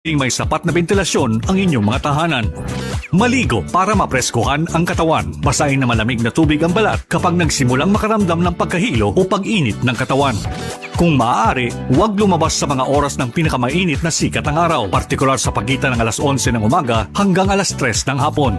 may sapat na ventilasyon ang inyong mga tahanan. Maligo para mapreskuhan ang katawan. Basahin na malamig na tubig ang balat kapag nagsimulang makaramdam ng pagkahilo o pag-init ng katawan. Kung maaari, huwag lumabas sa mga oras ng pinakamainit na sikat ng araw, partikular sa pagitan ng alas 11 ng umaga hanggang alas 3 ng hapon.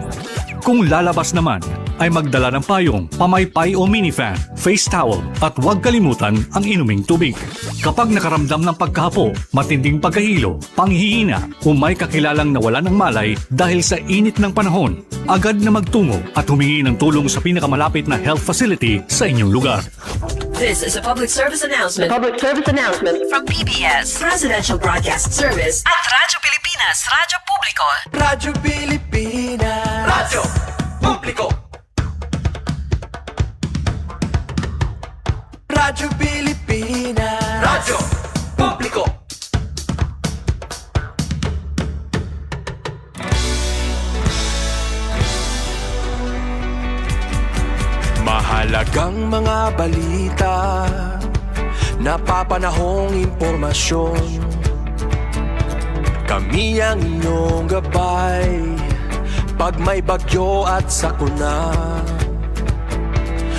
Kung lalabas naman, ay magdala ng payong, pamaypay o minifan, face towel at huwag kalimutan ang inuming tubig. Kapag nakaramdam ng pagkahapo, matinding pagkahilo, panghihina o may kakilalang nawala ng malay dahil sa init ng panahon, agad na magtungo at humingi ng tulong sa pinakamalapit na health facility sa inyong lugar. This is a public service announcement from PBS, Presidential Broadcast Service at Radyo Pilipinas, Radyo Publiko. Radyo Pilipinas. Radyo Publiko. Radyo Pilipinas. Radyo Publiko. Mahalagang mga balita, napapanahong impormasyon. Kami ang inyong gabay pag may bagyo at sakuna.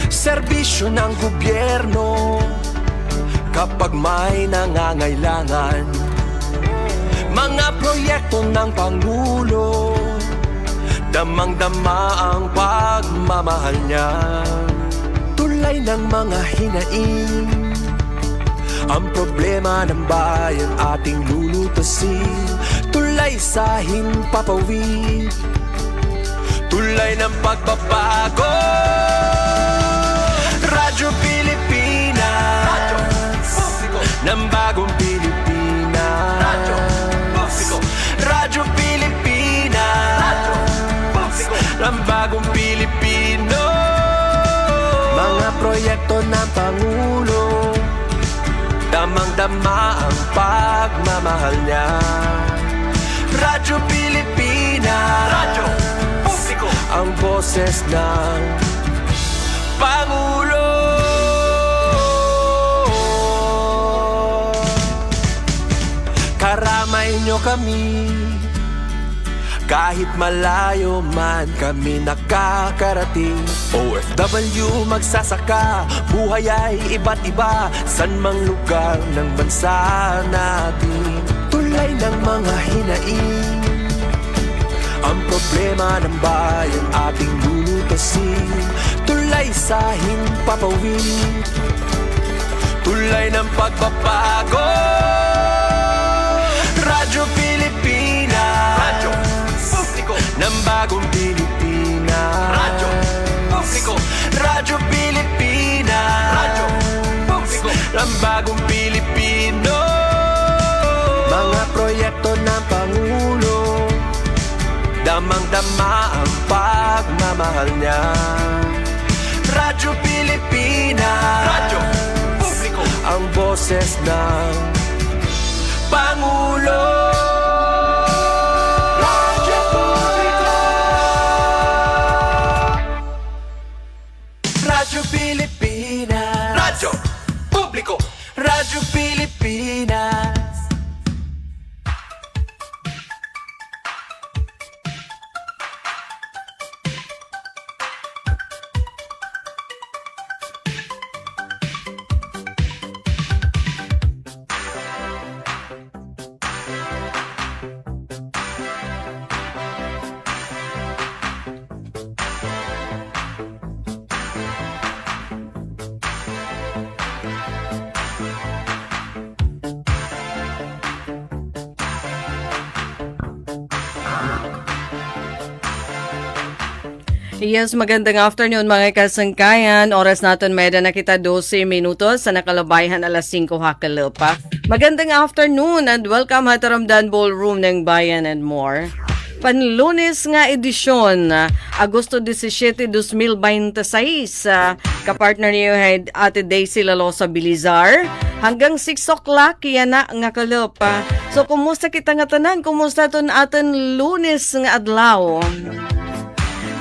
Serbisyo ng gobyerno kapag may nangangailangan. Mga proyekto ng Pangulo, damang-dama ang pagmamahal niya. Tulay ng mga hinaing, ang problema ng bayan ating lulutasin. Tulay sa himpapawid, tulay ng pagbabago. Radyo Pilipinas, Radyo Publiko, ng bagong Pilipinas. Radyo Publiko, Radyo Pilipinas, Radyo Publiko, ng bagong Pilipino. Mga proyekto ng Pangulo, damang-dama ang pagmamahal niya. Radyo Pilipinas, Radyo Publiko, ang boses ng Pangulo. Karamay nyo kami, kahit malayo man kami nakakarating. OFW magsasaka, buhay ay iba't iba, san mang lugar ng bansa natin. Tulay ng mga hinaing, ang problema ng bayan ating lulutasin. Tulay sa himpapawid, tulay ng pagbabago. Radyo Pilipinas, Radyo Publiko, ng bagong Pilipinas. Radyo Publiko, Radyo Pilipinas, Radyo Publiko, ng bagong Pilipino. Mga proyekto ng Pangulo, damang-dama ang pagmamahal niya. Radyo Pilipinas, Radyo Publiko, ang boses ng Pangulo. Radyo Publiko, Radyo Pilipinas, Radyo Publiko, Radyo Pilipinas. Yes, magandang afternoon mga kasangkayan. Oras natin medya na kita 12 minutos sa nakalabayhan alas 5 hakalopa. Magandang afternoon and welcome sa Taramdan Ballroom ng Bayan and more. Panlunes nga edisyon, Agosto 17, 2026. Kapartner niyo Ate Daisy Lalosa Bilizar. Hanggang 6 o'clock, yan na nga kalopa. So, kumusta kita nga tanan? Kumusta ton atin lunes nga adlaw?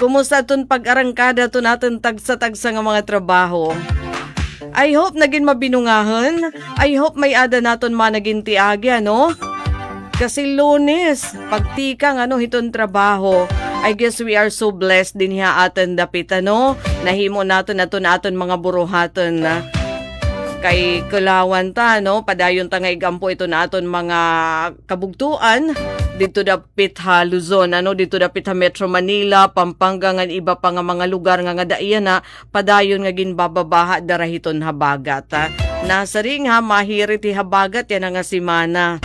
Kumusta itong pag-arangkada ito natin tagsa-tagsa ng mga trabaho? I hope naging mabinungahan. I hope may ada naton managing tiagya, no? Kasi Lunes, pagtikang hiton trabaho. I guess we are so blessed din hiya aton dapit nahimo naton aton mga buruhaton na. Kay kulawan ta padayon ta nga igampo ito na aton mga kabugtuan dito dapit ha Luzon dito dapit ha Metro Manila, Pampanga nga iba pa nga mga lugar nga daiyan na padayon nga ginbababaha darahiton habagat nasa ring ha mahirit habagat yan nga simana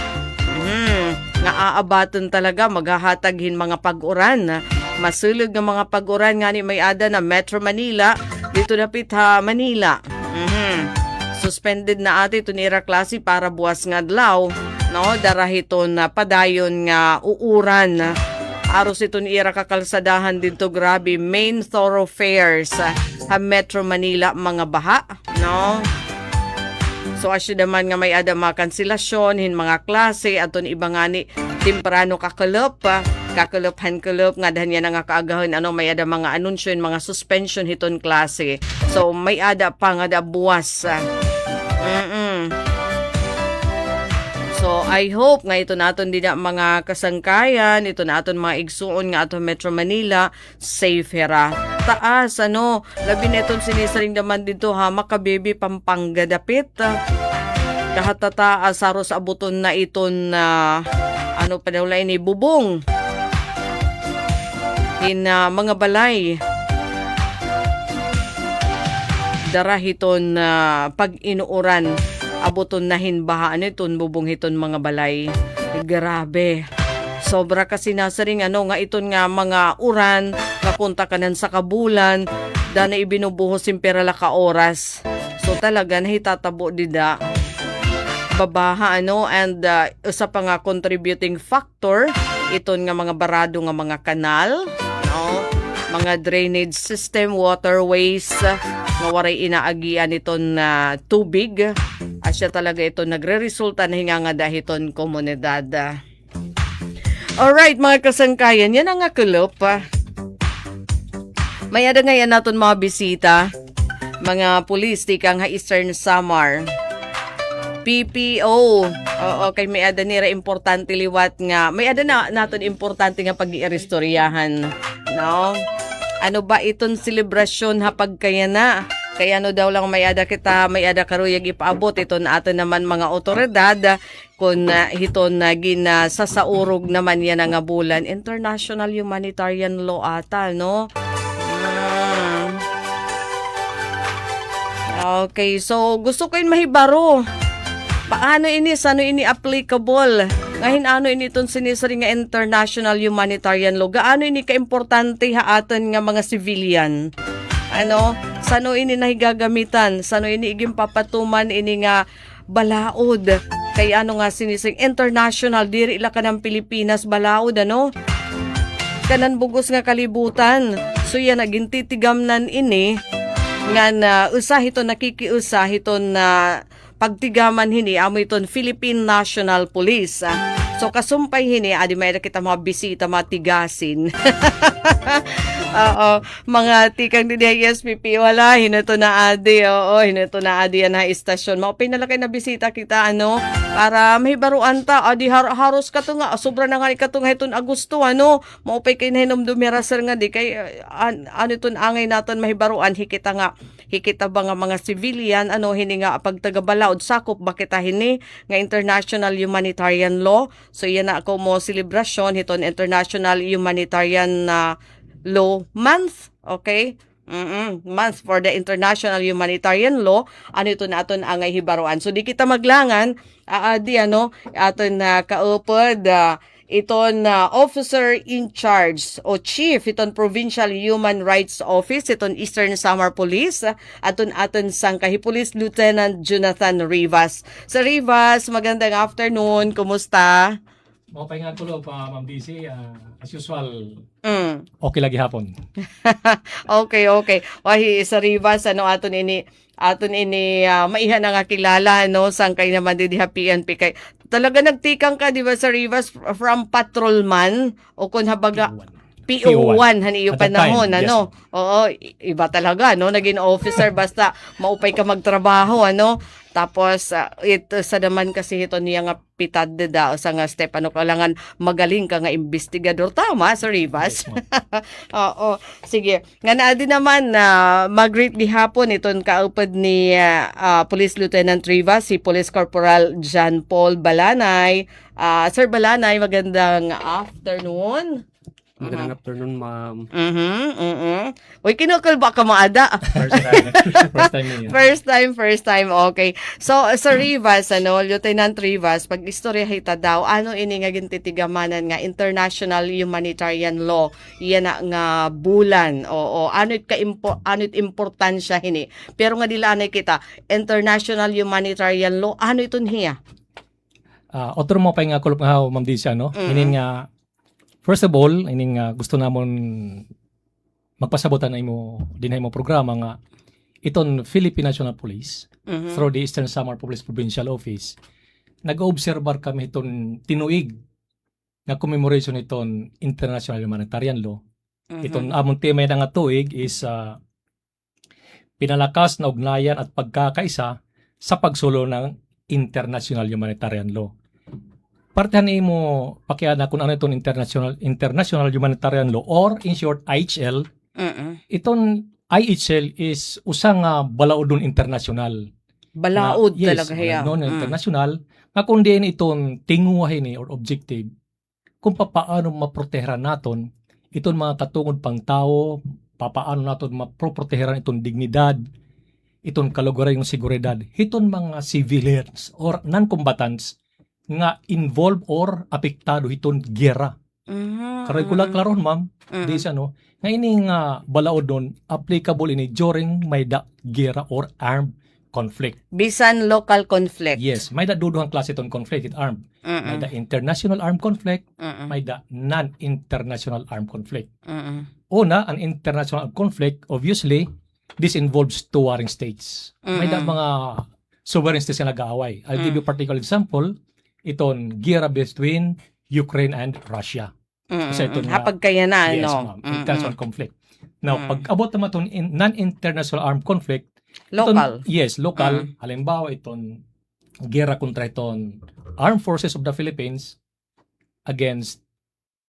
nga aabaton talaga maghahataghin mga pag-uran masulog nga mga pag-uran nga ni may ada na Metro Manila dito dapit ha Manila suspended na ati ito nira klase para buwas nga adlaw darahiton na padayon nga uuran aros ito nira kakalsadahan dito grabe main thoroughfares ha Metro Manila mga baha so asyo naman nga may ada mga kanselasyon hin mga klase aton iba nga ni temprano kakalop nga dahan yan nga kaagahon may ada mga anunsyo mga suspension hiton klase so may ada pa nga da buwas So, I hope nga ito naton din mga kasangkayan, ito naton mga igsuon nga ato Metro Manila, safe hera. Taas, labi na itong sinisaring naman dito ha, makababy Pampanga dapit. Kahatataas, aros abuton na iton na, panawala ini, bubong. Mga balay. Darahiton na pag-inuuran. Abuton na hinbahaan iton bubong hiton mga balay. Grabe. Sobra kasi nasaring nga iton nga mga uran nga punta kanan sa kabulan dana ibinubuhos impera ka oras. So talaga nahitatabo dida. Babaha and usa pa nga contributing factor iton nga mga barado nga mga kanal, mga drainage system, waterways nga waray inaagian iton na tubig. Asya talaga ito nagre-resulta na hinga nga dahiton komunidad. Alright mga kasangkayan, yan ang akulop. May ada ngayon natin mga bisita, mga pulis, tika nga Eastern Samar. PPO. Oo, kay may ada nira importante liwat nga. May ada na natin importante nga pag-irestoryahan. Ano ba iton selebrasyon hapag kaya na? Kaya daw lang may ada karuyag ipaabot ito na ato naman mga otoridad kung hiton na ginasasaurog naman yan nga bulan. International Humanitarian Law ata, Okay, so gusto ko yung mahibaro. Paano sano ini applicable? Ngayon ini itong sinisari nga International Humanitarian Law. Gaano ini ka-importante ha aton nga mga civilian? Sano ini nahigagamitan? Sano ini iging papatuman ini nga balaod? Kay nga sinising international diri ila ka ng Pilipinas balaod kanan bugos nga kalibutan. So yan naging titigamnan ini nga na usahito nakikiusahito na pagtigaman hini amo iton Philippine National Police. So kasumpay hini adi may kita mga bisita matigasin. Oo, mga tikang din SPP wala hinato na adi. Oo, hinato na adi yan na istasyon. Maupay na lakay na bisita kita para mahibaruan ta adi haros ka to nga sobra na nga ikato nga hiton Agosto maupay kay nahinom dumiraser nga di kay ton angay naton mahibaruan hikita ba nga mga civilian hini nga pagtagabalaod sakop bakit hini nga International Humanitarian Law. So yan na ako mo selebrasyon hiton International Humanitarian Law Month, okay? Month for the International Humanitarian Law. Ito na aton angay hibaruan. So di kita maglangan aton na kaupod iton officer in charge o chief iton Provincial Human Rights Office iton Eastern Samar Police aton sang Police Lieutenant Jonathan Rivas. Sa Rivas, magandang afternoon. Kumusta? Okay nga tulo pa Ma'am DC, as usual. Okay lagi hapon. Okay. Wahi sa Rivas aton ini maihan na nga kilala sang kay naman di PNP kay talaga nagtikang ka di ba sa Rivas from patrolman o kun habaga PO1 hani iyo panahon time, yes. Oo, iba talaga naging officer basta maupay ka magtrabaho Tapos ito sa naman kasi ito niya nga pitad da sa nga step ano kailangan magaling ka nga investigador tama sa Rivas. Yes, ma'am. Oo, sige. Nga na din naman na mag-greet gihapon iton kaupad ni Police Lieutenant Rivas si Police Corporal John Paul Balanay. Sir Balanay, magandang afternoon. Magandang afternoon, ma'am. Uy, kinukulba ka maada. First time. First time niya. First time, okay. So, sa Rivas, Lieutenant Rivas, pag istorya hita daw, ano ini nga gintitigamanan nga international humanitarian law, yan na nga bulan, oo, ano it importansya hini. Pero nga dilanay kita, international humanitarian law, ano ito niya? Otro mo pa nga kulop nga Ma'am Disa, no? Meaning nga, first of all, gusto namon magpasabotan na dinay mo programa nga iton Philippine National Police through the Eastern Samar Police Provincial Office. Nag-obserbar kami iton tinuig nga commemoration iton International Humanitarian Law. Iton among tema nga tuig is pinalakas na ugnayan at pagkakaisa sa pagsulo ng International Humanitarian Law. Partihan mo pakiana kung ano itong international humanitarian law or in short IHL. Itong IHL is usang balaodon international. Balaod Yes, talaga hiya. international nga kung diin itong tinguhay ni or objective kung paano maproteheran naton itong mga katungod pang tao, paano naton maproproteheran itong dignidad, itong kaluguran yung seguridad, itong mga civilians or non-combatants nga involved or apektado iton gera. Karoy ko lang klaron, ma'am. Di siya, no? Nga ini nga balaod nun, applicable ini during may da gera or armed conflict. Bisan local conflict. Yes, may da duduhang klase itong conflict, it armed. May da international armed conflict, may da non-international armed conflict. Una, an international armed conflict, obviously, this involves two warring states. May da mga sovereign states na nag-aaway. I'll give you a particular example. Iton gera between Ukraine and Russia. Kasi ito Hapag kaya na, yes, no? ma'am, international conflict. Now, pag abot naman itong non-international armed conflict, Local. yes, local. Halimbawa, itong gera kontra itong Armed Forces of the Philippines against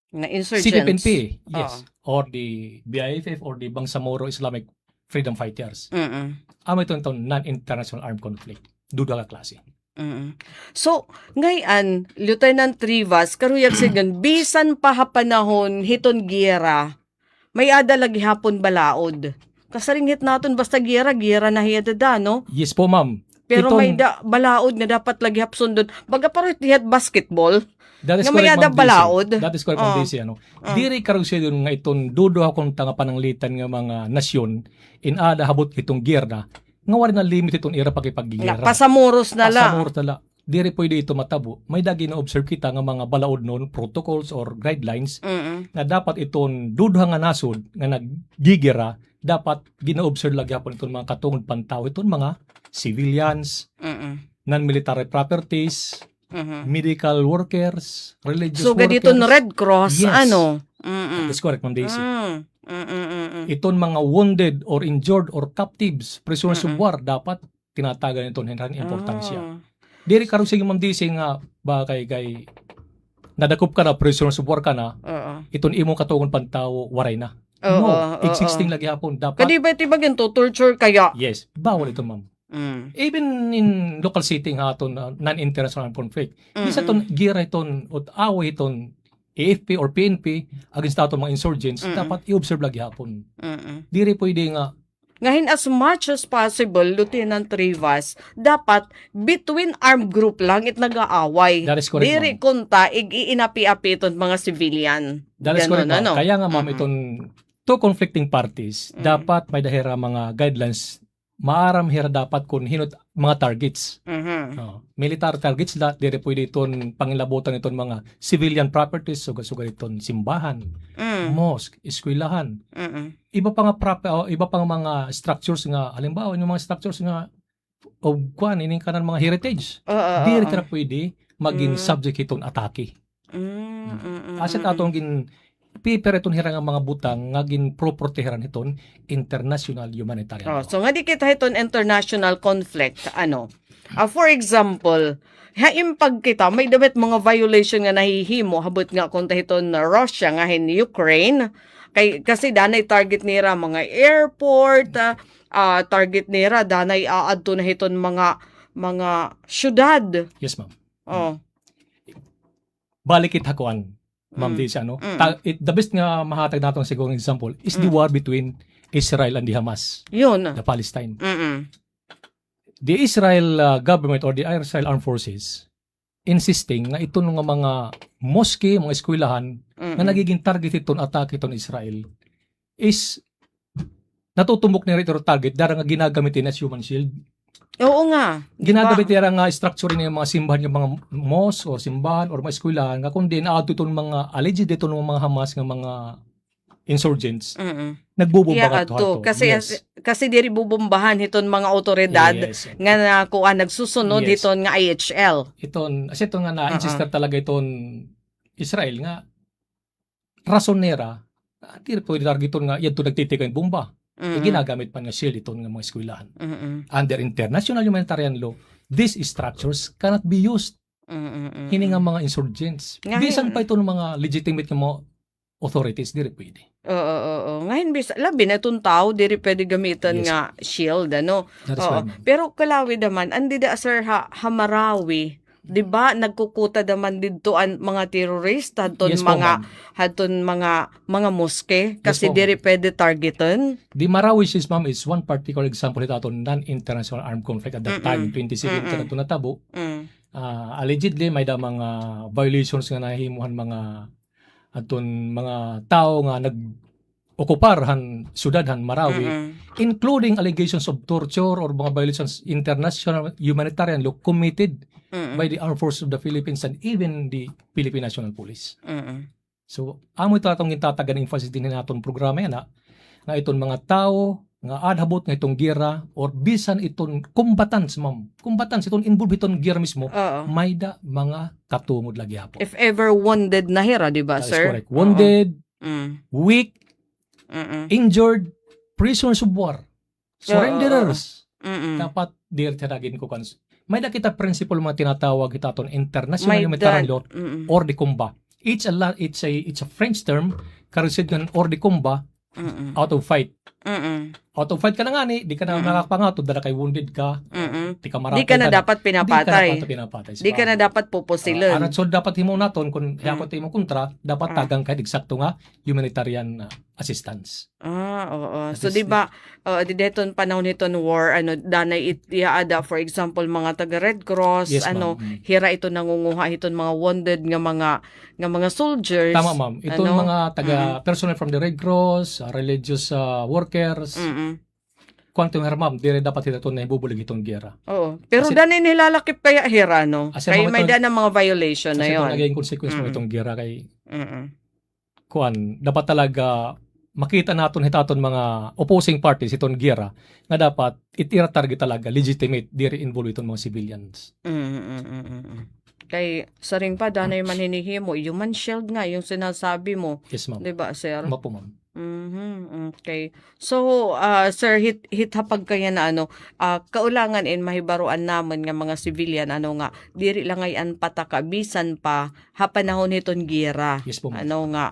Na insurgents. CPNP, yes, or the BIFF or the Bangsamoro Islamic Freedom Fighters. Amo itong non-international armed conflict. Duda ka klase. So, ngayon, Lieutenant Rivas, karuyag sigan, bisan pa panahon hiton gera, may ada lagi hapon balaod. Kasaringhit naton basta gera na hiyada no? Yes po, ma'am. Pero Itong- may balaod nga dapat lagi hapson doon. Baga parang hiyad basketball. That is Nga may correct, ada Ma'am balaod. Daisy. That is correct, Ma'am Daisy, ano. Diri karon siya dun nga itong dudo akong tanga pananglitan nga mga nasyon in ada habot itong gera nga wala na limit itong era pagipagigera. Pasamuros na lang. Pasamor tala. Diri pwede ito matabo. May dagi na observe kita nga mga balaod noon, protocols or guidelines nga dapat itong dudo nga nasod nga naggigera dapat gina-observe lagi hapon itong mga katungod pantaw itong mga civilians, non-military properties, medical workers, religious So, workers. ganito Red Cross, Yes. ano? That's correct, Ma'am Daisy. Ito Itong mga wounded or injured or captives, prisoners of war, dapat tinatagan itong importansya. Diri karon sige Ma'am Daisy nga ba kay nadakop ka na, prisoners of war ka na, itong imong katungod pantaw waray na. No, existing lagi hapon. Dapat, Kadi ba iti ganito, torture kaya? yes, bawal ito, ma'am. Even in local setting haton non-international conflict. Isa ton gira iton at away iton AFP or PNP against ato mga insurgents, dapat i-observe lagi hapon. Diri pwede nga Ngayon, as much as possible, Lieutenant Rivas, dapat between armed group lang it nag-aaway. That is correct, Diri ma'am. kunta, iinapi-api iton mga civilian. that is correct, ma'am. ano? Kaya nga ma'am iton two conflicting parties, dapat may dahira mga guidelines maaram hira dapat kun hinot mga targets. Military targets la, dire pwede iton pangilabutan iton mga civilian properties, suga-suga iton simbahan, mosque, eskwelahan. Iba pa nga iba pang mga structures nga, halimbawa yung mga structures nga o kuan ining kanan mga heritage. Dire ka na pwede maging subject iton atake. Asset atong Paper iton hirang ang mga butang nga gin proproteheran iton international humanitarian law. So nga di kita iton international conflict, for example, haimpag kita, may damit mga violation nga nahihimo, habot nga kung tahiton na Russia nga hin Ukraine, kasi danay target nira mga airport, target nira danay aadto na hiton mga syudad. Yes, ma'am. Oh. Balik it hakuan, ma'am, di siya, no? The best nga mahatag natin siguro example is the war between Israel and the Hamas, Yun. the Palestine. Mm-mm. The Israel government or the Israel Armed Forces insisting nga ito nga mga mosque, mga eskwelahan na nagiging target iton atake iton Israel is natutumbok nila ito target dara nga ginagamitin as human shield. Oo nga. Ginagamit nila nga structure ng mga simbahan, yung mga mosque or simbahan or mga eskwelahan nga kundi naadto itong mga alleged ito ng mga Hamas nga mga insurgents. Nagbubomba to. Yes. Kasi diri bubombahan hiton mga otoridad Yes. nga nagsusunod Yes. hiton nga IHL. Iton, kasi ito nga na-insister talaga iton Israel nga rasonera, di pwede targeton nga yan ito nagtitika yung bomba. Ginagamit pa nga shield iton nga mga eskwelahan. Under international humanitarian law, these structures cannot be used. Hini nga mga insurgents. Nga Bisan pa ito ng mga legitimate nga mga authorities, di rin pwede. Oo. Ngayon, labi na itong tao, diri pwede gamitan Yes. nga shield, That is Oo. right, ma'am. Pero kalawi naman, andi da sir Hamarawi, di ba nagkukuta naman dito ang mga terrorist hadton Yes po, ma'am. mga moske kasi po, diri pwede targetan. The Marawi is, ma'am, is one particular example ito ato non-international armed conflict at that time, 2017 ito natabo. Allegedly, may da mga violations nga nahimuhan mga aton mga tao nga nag-okupar han syudad han Marawi, including allegations of torture or mga violations international humanitarian law committed by the armed forces of the Philippines and even the Philippine National Police. So, amo ito atong gintatagan emphasis din naton programa yan nga iton mga tao nga adhabot nga itong gera or bisan iton combatants, ma'am. Combatants iton involved iton gera mismo, Oo. may da mga katungod lagi hapon. If ever wounded na hira, di ba, That is sir? correct. Wounded, Mm. weak, Mm-mm. injured, prisoners of war, surrenderers. Dapat dir tinagin ko kan. May da kita principle mga tinatawag kita aton international May humanitarian dad. law or the combat. It's a French term karusid gan or the combat out of fight. Out of fight ka na nga ni, di ka na nakakapangatod, dala kay wounded ka, di ka maratay Di ka na dapat pinapatay. Di ka na pinapatay. Di ka na dapat pupusilin. So dapat himo naton kung yakot imo kontra, dapat tagang kahit eksakto nga humanitarian assistance. Oo. That So, is di ba, di deton panahon niton war, danay iaada, for example, mga taga Red Cross, Yes, ma'am. hira ito nangunguha iton mga wounded nga mga soldiers. Tama, ma'am. Itong mga taga personnel from the Red Cross, religious workers, kwantong her, ma'am, dire dapat ito na ibubulig itong gera. Oo. Pero Kasi- danay nilalakip kaya hira, no? Kasi Kaya mga may ito- daan ng mga violation na Kasi ito yon. naging consequence mo itong gera kay Mm-mm. dapat talaga makita naton hitaton mga opposing parties itong gera nga dapat itira target talaga legitimate dire involved itong mga civilians. Kay sa ring pa danay man hinihimo, human shield nga yung sinasabi mo, Yes, ma'am. 'di ba, sir? Mapo, ma'am. Okay. So, sir, hit hapag kaya na kaulangan in mahibaruan naman nga mga civilian nga diri lang ay an patakabisan pa hapanahon hiton gira. Yes po, ma'am. Nga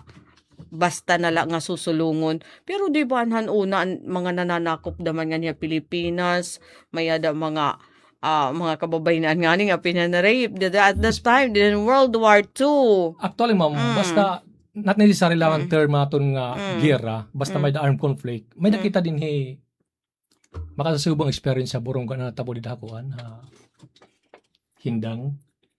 basta na lang nga susulungon. Pero di ba han una mga nananakop daman nga niya Pilipinas, may ada mga kababayan nga ni nga pinanarape at that time din World War II. Actually, ma'am, basta not necessarily lang ang term naton nga gera, basta may armed conflict. May nakita din makasubong experience sa burong na natabo di dakuan hindang.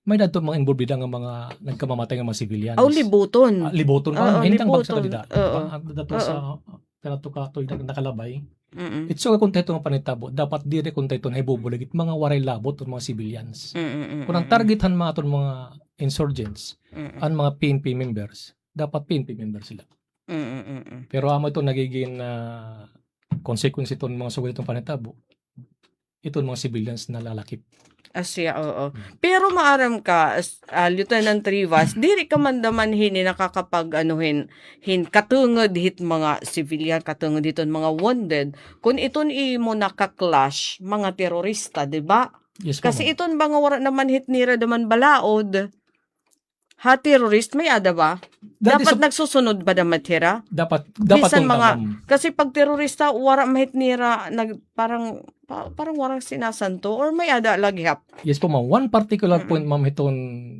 May dato mga involved nga mga nagkamamatay nga mga civilians. Libuton. Liboton Oo, pa. Hindang liboton. bagsa dida. Oo. Dato sa kanato ka to nakalabay. Mm-mm. It's so kung tayo nga panitabo, dapat dire kung tayo na ibubuligit mga waray labot o mga civilians. Kung ang targetan mga itong mga insurgents, ang mga PNP members, dapat PNP members sila. Pero amo ito nagiging consequence itong mga sugod itong panitabo, itong mga civilians na lalakip. Asya, oo. Pero maaram ka, Lieutenant Rivas, diri ka man daman hini nakakapag anuhin katungod hit mga civilian, katungod hiton mga wounded, kung iton imo nakaklash mga terorista, di ba? Yes, po, Kasi ma'am. iton mga wala naman hit nira daman balaod, ha terrorist, may ada ba? That is Dapat nagsusunod ba daman tira? dapat Bisan tong mga, ma'am. kasi pag terorista, wara mahit nira, parang warang sinasanto, or may ada laghap. Yes po, ma'am. One particular point, ma'am, iton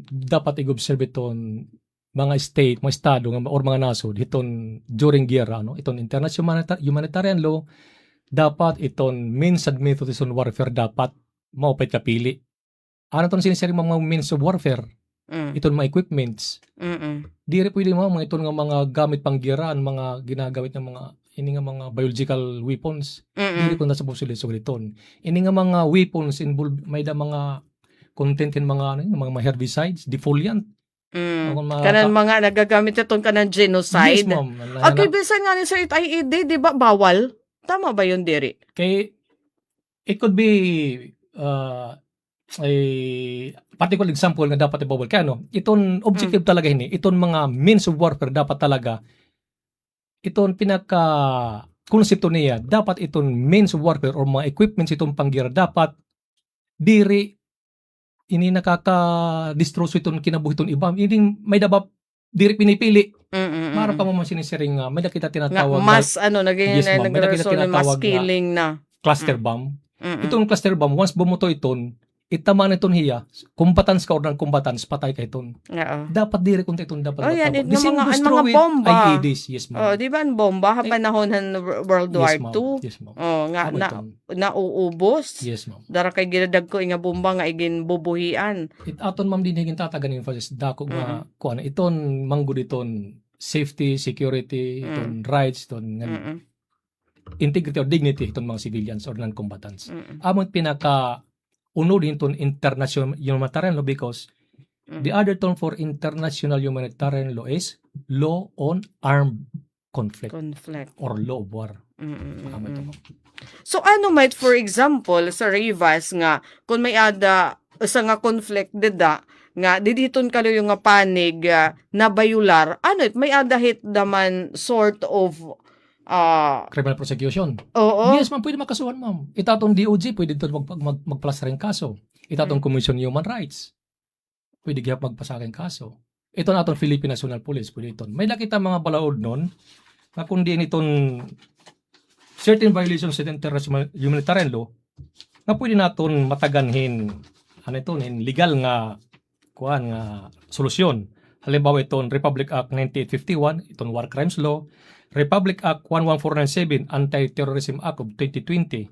dapat i-observe iton mga state, mga estado or mga nasod iton during giyera, no? Iton international humanitarian law, dapat iton means and methods iton warfare dapat maupay kapili. Ano ton sinisari mga means of warfare? Iton mga equipments. Diri pwede mga iton nga mga gamit pang giyera, mga ginagamit ng mga ini nga mga biological weapons. Dili ko nasa posibilidad sa iton. Ini nga mga weapons involved may da mga content kin mga mga herbicides, defoliant. Kanan mga nagagamit itong kanan genocide. Yes, ma'am. Okay, bisan nga ni sa IED, di ba bawal? Tama ba yun, Diri? Kay it could be a particular example nga dapat ibawal. Kaya no, iton objective talaga ini. Iton mga means of warfare dapat talaga iton pinaka konsepto niya, dapat iton means of warfare or mga equipments itong panggera dapat diri ini nakaka-destroy iton kinabuhi iton iba. Ini may dapat diri pinipili. Mara pa mo sinisiring may nakita tinatawag Mas naging Yes, ma'am. May nakita nag-result na mas tinatawag na killing na. cluster bomb. Itong cluster bomb, once bumuto iton, itaman iton hiya, combatants ka or ng combatants, patay ka iton. Oo. Dapat diri kung iton dapat Oh, yan, magtabo. yung The same mga- goes ang true mga with bomba. IEDs. Yes, ma'am. Oh, di ba ang bomba Ay, panahon ng World War Yes, ma'am. II? Yes, ma'am. Oh, nga Tama na iton. nauubos. Yes, ma'am. Dara kay ginadag ko nga bomba nga igin bubuhian. It aton ma'am din higing tatagan emphasis dako nga kuan iton manggod iton safety, security, iton rights, iton nga integrity or dignity iton mga civilians or non-combatants. Among pinaka unod iton international humanitarian law because the other term for international humanitarian law is law on armed conflict or law of war. Tama ito, ma'am. So ano might for example sa Rivas nga kung may ada sa nga conflict dida nga diditon kayo yung nga panig na bayular ano may ada hit daman sort of Criminal prosecution. oo. Yes, ma'am, pwede makasuhan, ma'am. Itatong DOJ, pwede ito mag-plus rin kaso. Itatong Commission on Human Rights, pwede kaya magpasa rin kaso. Ito na itong Philippine National Police, pwede ito. May nakita mga balaod nun, na kung diin itong certain violations sa international humanitarian law, na pwede natin mataganhin, legal nga, solusyon. Halimbawa itong Republic Act 9851, itong War Crimes Law, Republic Act 11497, Anti-Terrorism Act of 2020,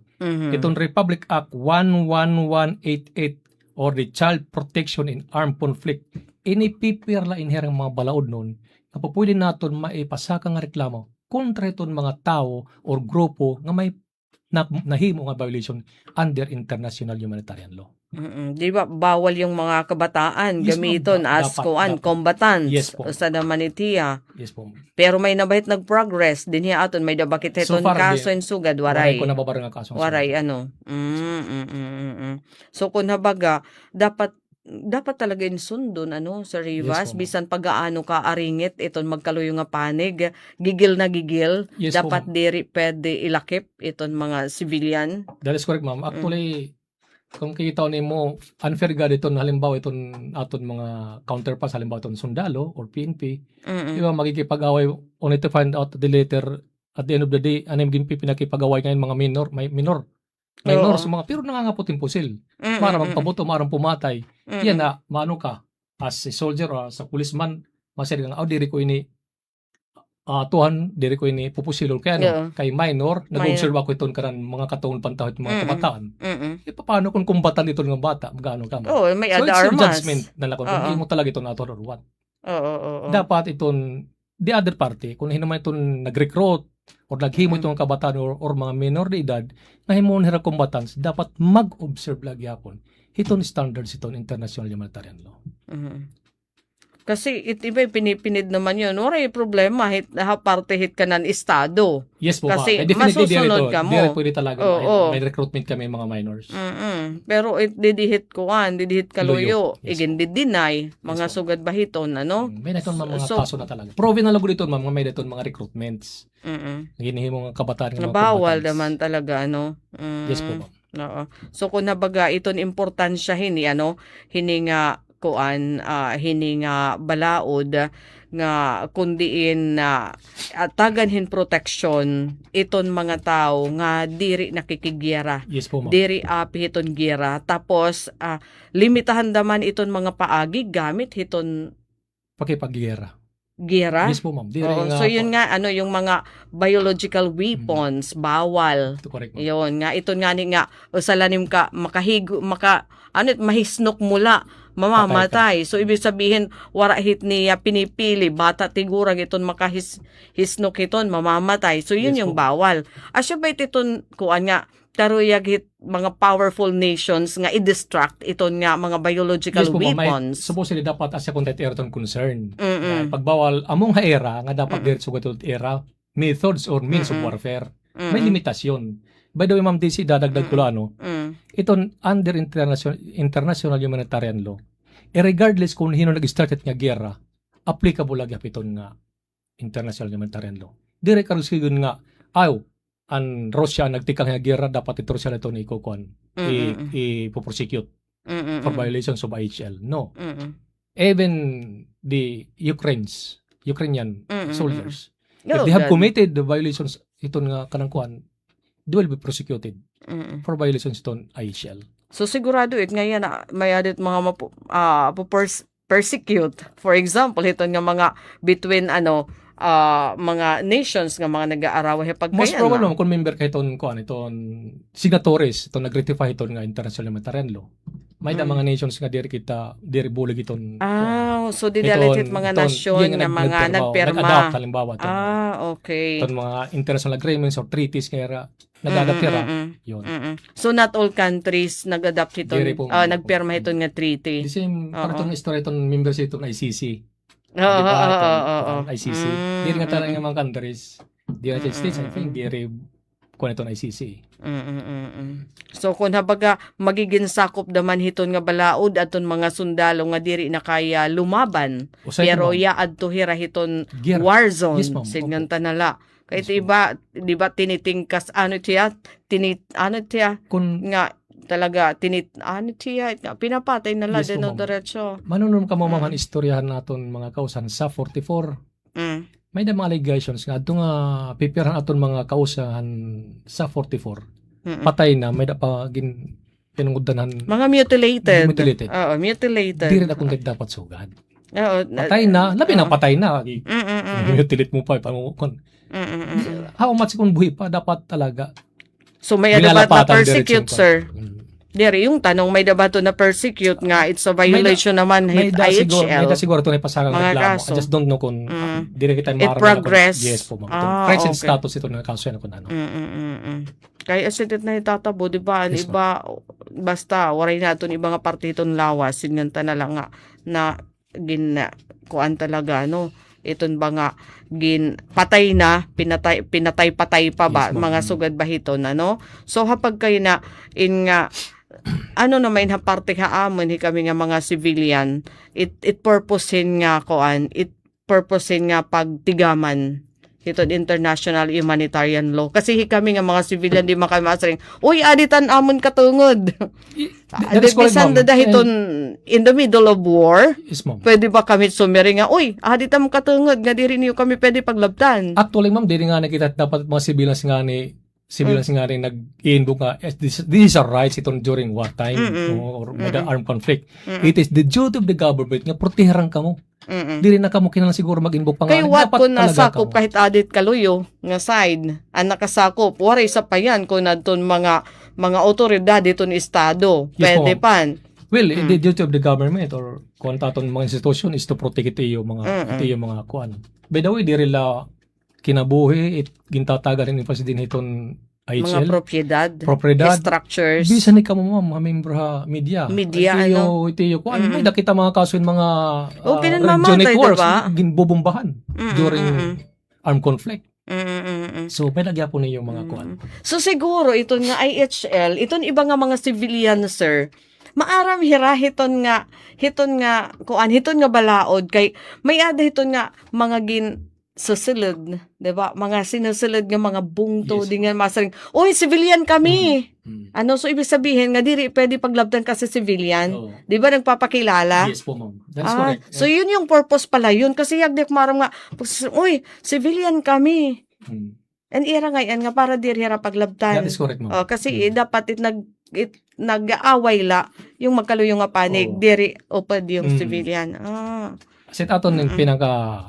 itong Republic Act 11188 or the Child Protection in Armed Conflict, inipipir la inherang mga balaod nun, na pwede natin maipasaka nga reklamo kontra itong mga tao or grupo nga may nahimo nga violation under international humanitarian law. Di ba bawal yung mga kabataan Yes, gamiton ma'am. as Dapat, kuan dapat. combatants Yes, po. sa namanitiya. Yes po. Pero may nabahit nag-progress din hiya aton may dabakit So heton far, kaso di- in sugad Waray waray. ko nababarang nga kaso. Waray ano. So kung habaga dapat talaga insundon sa Rivas Yes, po, ma'am. bisan pagaano ka aringit iton magkaluyo nga panig gigil na gigil Yes, po, dapat ma'am. diri pwede ilakip iton mga civilian. That is correct, ma'am. Actually, kung kita ni mo, unfair ga dito, halimbawa itong aton mga counterparts, halimbawa itong sundalo or PNP, di ba makikipag-away, only to find out the later, at the end of the day, ano yung pinakipag-away ngayon mga minor Oo. sa mga, pero nangangaputin pusil. Para magpabuto, marang pumatay. Yan na, maano ka, as a soldier or as a policeman, masari nga, diri ko ini, tuhan, diri ko ini pupusilol. Kaya Yeah. kay minor, nag-observe ako iton karan mga katong pantahot mga kabataan. Paano kung kumbatan ito ng bata, magano ka mo? Oh, may So ada it's your armas. judgment na lakon. Kung Oo. hindi mo talaga ito nato or what. Oo. Dapat itong, the other party, kung naman itong nag-recruit or naghimo itong kabataan or mga minor de edad, na himon hira combatants, dapat mag-observe lagi hapon. Itong standards itong international humanitarian law. Kasi iba pinipinid naman yun. Wala yung problema. Parte hit ka ng estado. Yes po, Kasi ma'am. Definitely masusunod ka mo. Dire pwede talaga. Oo. May recruitment kami mga minors. Pero didihit didihit kaluyo. Yes, Deny. Mga po. sugad bahiton, ano? May naton mga So- kaso na talaga. Proven na lang dito mga may naton mga recruitments. Ginihimo mga kabataan ng mga Bawal combatants. naman talaga, ano? Yes po, ma'am. Oo. So kung nabaga iton importansya hininga hininga balaod nga kundiin na taganhin protection iton mga tao nga diri nakikigyera. Yes po, ma'am. Diri api hiton gira. Tapos limitahan daman iton mga paagi gamit hiton Pakipagyera. gira. Yes po, ma'am. Dire Oo, nga so po. yun nga yung mga biological weapons bawal. Ito correct, ma'am. Yun nga ito nga ni nga usalanim ka mahisnok mula mamamatay. So ibig sabihin wara hit niya pinipili bata tigurag iton makahisnok hiton mamamatay. So yun Yes yung po. bawal. Asya ba iton kuan nga taruyag hit mga powerful nations nga i-distract iton nga mga biological Yes po, ma'am. weapons. Supposedly dapat as a content eraton concern. Mm-mm. Pagbawal among era nga dapat dire sugatot era methods or means of warfare. May limitasyon. By the way, ma'am, DC dadagdag ko lang, iton under international humanitarian law. Regardless kung hino nag-start at nga gera, applicable lagi iton nga international humanitarian law. Dire karon sigon nga ang Russia nagtikang nga gera dapat ito Russia ito ni ikukuan i-prosecute for violations of IHL. No. Even the Ukrainian soldiers, if they have committed the violations iton nga kanang kuan, they will be prosecuted for violations iton IHL. So sigurado ngayon na may adit mga persecute. For example, ito nga mga between mga nations nga mga nag-aarawa pag Most probably kung member kay iton signatories iton nag-ratify iton nga international humanitarian law. May da mga nations nga diri bulig iton. So didalit mga nasyon nga mga nagpirma. Nag-adapt halimbawa iton. Okay. Iton mga international agreements or treaties nga nag-adapt yun. So not all countries nag-adapt Diri iton, po, nagpirma iton nga treaty. The same para itong story itong members itong ICC. Oo, Diba? oo, Itong oo, oo. ICC. Diri nga talaga mga countries. The United States, I think, diri kung itong ICC. So kung habaga magiging sakop daman hiton nga balaod aton mga sundalo nga diri na kaya lumaban Usay pero mo, yaad to hira hiton Gera. war zone Yes, ma'am. signgan tanala kay Yes, di ba tinitingkas kung nga talaga pinapatay nala Yes, din ma'am. diretso. manunong ka mo mga istoryahan naton mga kausan sa 44, may na mga allegations nga ato nga pipirahan aton mga kausahan sa 44. Patay na, may da pa pinungudanan. Mga mutilated. Mutilated. Oo, mutilated. Di rin akong dapat sugad. Oo, Patay na, labi na patay na. Mm. Mutilate mo pa. How much kung buhi pa, dapat talaga. So may dapat na Nilalapatan persecute, direction sir. ko. Dere, yung tanong may dabato na persecute nga, it's a violation naman May hit da siguro, IHL. siguro ito na ipasagang Mga reklamo. kaso. I just don't know kung di rin kita It maramdaman progress. Yes po, ma'am. Okay. Friends and status ito na kaso yan kung ano. Kaya asitit na itatabo, di ba? Yes, Iba, basta, waray na ito ibang parte itong lawas, singanta na lang nga, na kuan talaga, no? Iton ba nga, patay na, pinatay-patay pa ba, Yes, ma'am. mga sugad ba ito na, no? So, hapag kayo na, nga, ano naman ha parte haamon kami nga mga civilian it purposein nga pagtigaman ito international humanitarian law kasi kami nga mga civilian di makamasring uy aditan amon katungod That is correct, bisan ma'am. dahiton in the middle of war Yes, ma'am. pwede ba kami sumiri nga uy aditan mo katungod nga diri niyo kami pwede paglabtan Actually, ma'am, di rin nga nakita dapat mga civilians nga rin nag-invoke nga, this is our rights itong during wartime or armed conflict. It is the duty of the government nga proteheran ka mo. Di rin na kamo kinala siguro mag-invoke pa nga. Kay what Dapat kung talaga nasakop kamo. kahit adit kaluyo nga side ang nakasakop waray sa payan kung nadton mga otoridad iton estado Yes, pwede ma'am. pan Well, the duty of the government or kung taton mga institution is to protect ito yung mga kuan. By the way, di rin la kinabuhi, gintataga rin yung president itong IHL, propiedad, propriedad, structures. bisan ni ka mo ma'am, membro ha, media. Media, Itiyo, kung ano, may nakita mga kaso yung mga Okay na region mamatay, networks, diba? ginbubumbahan during armed conflict. Mm. So, may nagya po niyo yung mga kuan. So siguro ito nga IHL, iton iba nga mga civilian sir. Maaram hira hiton nga hiton nga balaod kay may ada hiton nga mga susulod, 'di ba? Mga sinusulod nga mga bungto Yes. di nga masaring, "Oy, civilian kami." Ano so ibig sabihin nga diri pwede paglabtan ka sa civilian, Oo. 'di ba nagpapakilala? Yes po, ma'am. That's correct. So yun yung purpose pala yun kasi yagdik maram nga, "Uy, civilian kami." Mm. And ira ngayon nga para diri hira paglabtan. That is correct, ma'am. Kasi dapat nag-aaway la yung magkaluyong nga panig Oo. diri upad yung Mm. civilian. Kasi aton yung pinaka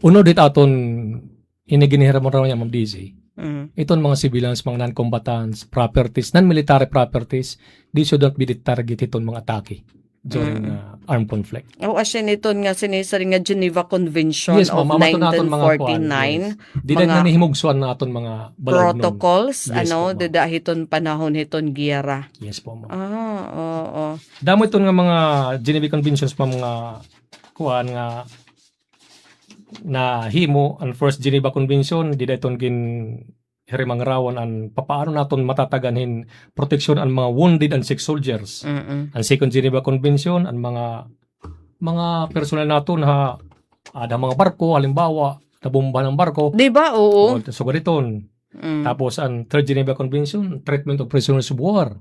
uno dit aton iniginihira mo raw niya, Ma'am DC. Iton mga civilians, mga non-combatants, properties, non-military properties, these should not be the target iton mga atake during armed conflict. Asya niton nga sinisari nga Geneva Convention Yes, of ma'am. Amato naton mga kuan. 1949. Di na Mga nahimugsuan na aton mga balag nun. protocols, Yes po, ma'am. dadahiton panahon hiton giyera. Yes po, ma'am. Oo. Damo iton nga mga Geneva Conventions pa mga kuan nga na himo ang first Geneva Convention di iton gin hirimangrawon an papaano naton matataganhin proteksyon ang mga wounded and sick soldiers. Mm-mm. Ang second Geneva Convention ang mga personal naton ha ada mga barko halimbawa nabomba ng barko. Di ba? Oo. So gariton. Tapos ang third Geneva Convention, treatment of prisoners of war.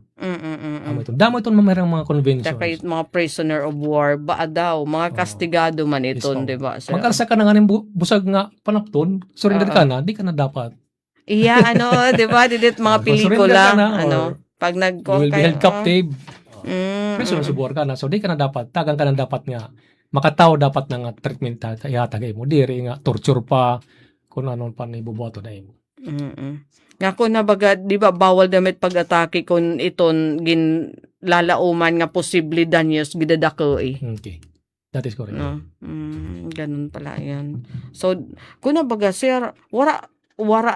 Damo iton mamayang mga conventions. Saka yung mga prisoner of war, ba daw, mga kastigado man iton, Yes, di ba? sir? Magkalsa ka na nga ng busag nga panapton, surrender ka na, di ka na dapat. Iya, di ba? Didit mga Surrender pelikula, ka na, or pag You will be held captive. Mm. Prisoners of war ka na, so di ka na dapat, tagang ka na dapat nga, makatao dapat na nga treatment ihatagay mo. Diri nga, torture pa, kung ano pa na ibubuhato na imo. Nga ko na baga, di ba, bawal damit pag-atake kung iton lalauman nga posible danyos gidadako eh. Okay. That is correct. No? Ganun pala yan. So, kung na baga, sir, wara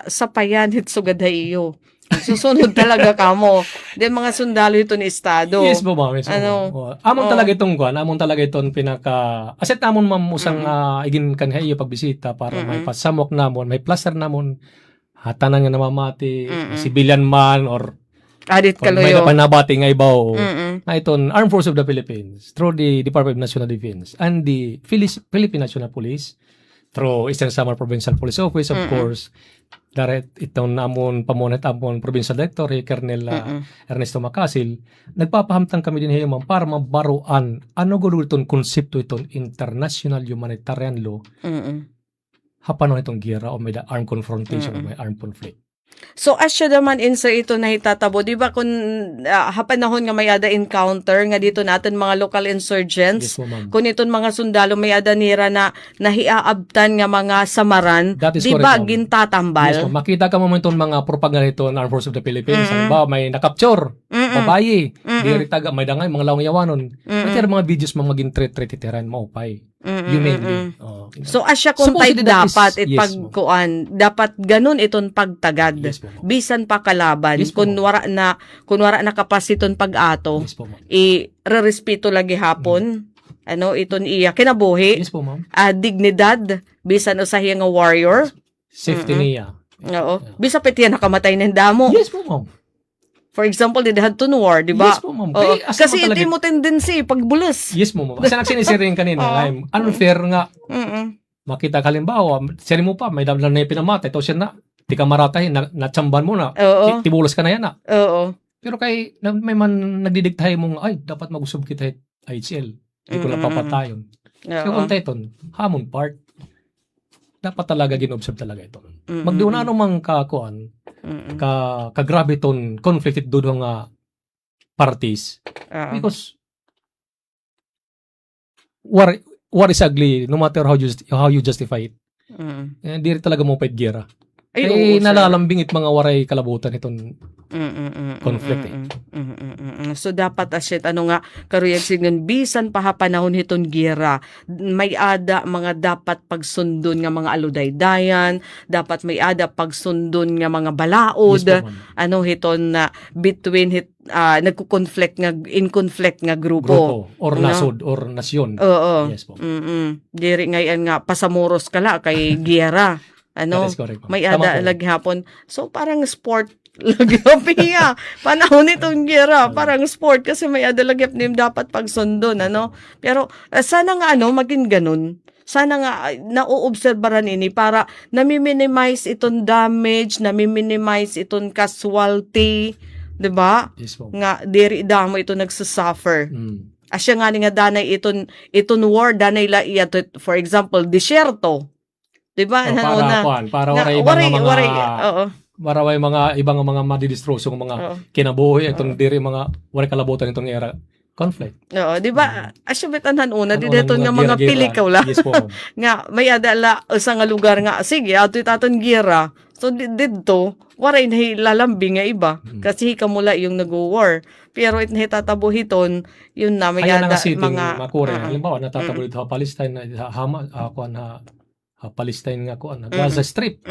sa payan hit sugaday iyo. Susunod talaga kamo. Di mga sundalo ito ni Estado. Yes po, ma'am. Yes, po, Ano? ma'am. Amon talaga itong kuan, amon talaga itong asset namon ma'am usang igin kanhay pagbisita para may pasamok namon, may plaster namon hatanan nga namamati, civilian man or Adit kung may kaluyo. napanabati nga ibaw Mm-mm. na itong Armed Forces of the Philippines through the Department of National Defense and the Philippine National Police through Eastern Samar Provincial Police Office, of course, direct itong namon pamunat amon Provincial Director, Colonel Ernesto Macasil, nagpapahamtang kami din hiyo ma'am para mabaruan ano gulo itong konsepto itong international humanitarian law hapanon itong giyera o may armed confrontation o may armed conflict. So, asya naman insa ito na hitatabo. Di ba kung hapanahon nga may ada encounter nga dito natin mga local insurgents, Yes po, ma'am. kung iton mga sundalo may ada nira na nahiaabtan nga mga samaran, That is di correct, ba ma'am. gintatambal? Yes, po. Makita ka mo itong mga propaganda ito ng Armed Forces of the Philippines. Halimbawa, may nakapture, babayi, diri taga, may dangay, mga lawang yawanon. May mga videos mga maging titiran mo, pay. Humanly. Oh, So, asya kung type Supposedly that is- dapat yes, itpagkuan, dapat ganun iton pagtagad. Yes, po, ma'am. Bisan pa kalaban. Yes, po, Kung wara na kapasiton pag-ato, Yes po, ma'am. i-respeto lagi hapon. Ano, iton iya kinabuhi. Yes po, ma'am. Dignidad bisan usahay nga warrior. Safety niya. Oo. Bisa piti nakamatay ng damo. Yes po, ma'am. For example, di hadton war, di ba? Yes po, ma'am. Oo. Kaya, asa Kasi mo talaga- iti mo tendency pagbulas. Yes po, ma'am. Asa nagsinisirin kanina, I'm unfair nga. Makita ka halimbawa, siri mo pa, may damdaman na yung pinamatay, to siya na, di ka maratahin, natsamban mo na, Oo. tibulos ka na yan na. Oo. Pero kay, may man nagdidiktahay mong, ay, dapat mag-usab kita IHL. Hindi ko napapatayon. So, Oo. kung teton, hamon part, dapat talaga ginobserve talaga ito. Magdiuna ano mang kakuan, kagrabe ton conflicted do nga parties. Oo. Because war is ugly no matter how you justify it. Hindi rin talaga mo pwede gera. Ay, oo, Kay sir. nalalambing it mga waray kalabutan itong conflict eh. So dapat asyet ano nga karuyag signon bisan pa ha panahon hiton gira may ada mga dapat pagsundon nga mga aludaydayan, dapat may ada pagsundon nga mga balaod, Yes po, ma'am. ano hiton na between nagko-conflict nga in conflict nga grupo. Grupo or No? nasod or nasyon. Oo. Yes po. Diri ngayon nga pasamuros kala kay gira. Ano? That is correct, ma'am. May Tama ada po. laghapon. So parang sport lagyapiya. Panahon itong gira, parang sport kasi may ada lagyap nim dapat pagsundon, ano? Pero sana nga ano maging ganun. Sana nga nauobserbaran ini para nami-minimize itong damage, nami-minimize itong casualty, 'di ba? Yes po. Nga diri damo ito nagsasuffer. Mm. Asya nga ni nga danay iton war danay la iya for example disyerto. 'Di ba? So, Ano na? para Nga, waray ibang waray, mga oo. waray mga ibang mga madidistrosong mga Oo. kinabuhi itong diri mga waray kalabutan itong era conflict. Oo, 'di ba? Asya betanhan una di Ano deton nga nang mga gira-gira. pilikaw la. Yes po. ma'am. Nga may adala sa nga lugar nga sige ato itaton gira. So didto waray na lalambing nga iba kasi hikamula yung nag-war. Pero it hitatabuhiton yun na may Kaya na ada nga siting mga makure. Halimbawa natatabulit ha Palestine na Hamas kuan ha Palestine nga kuan ha Gaza Strip.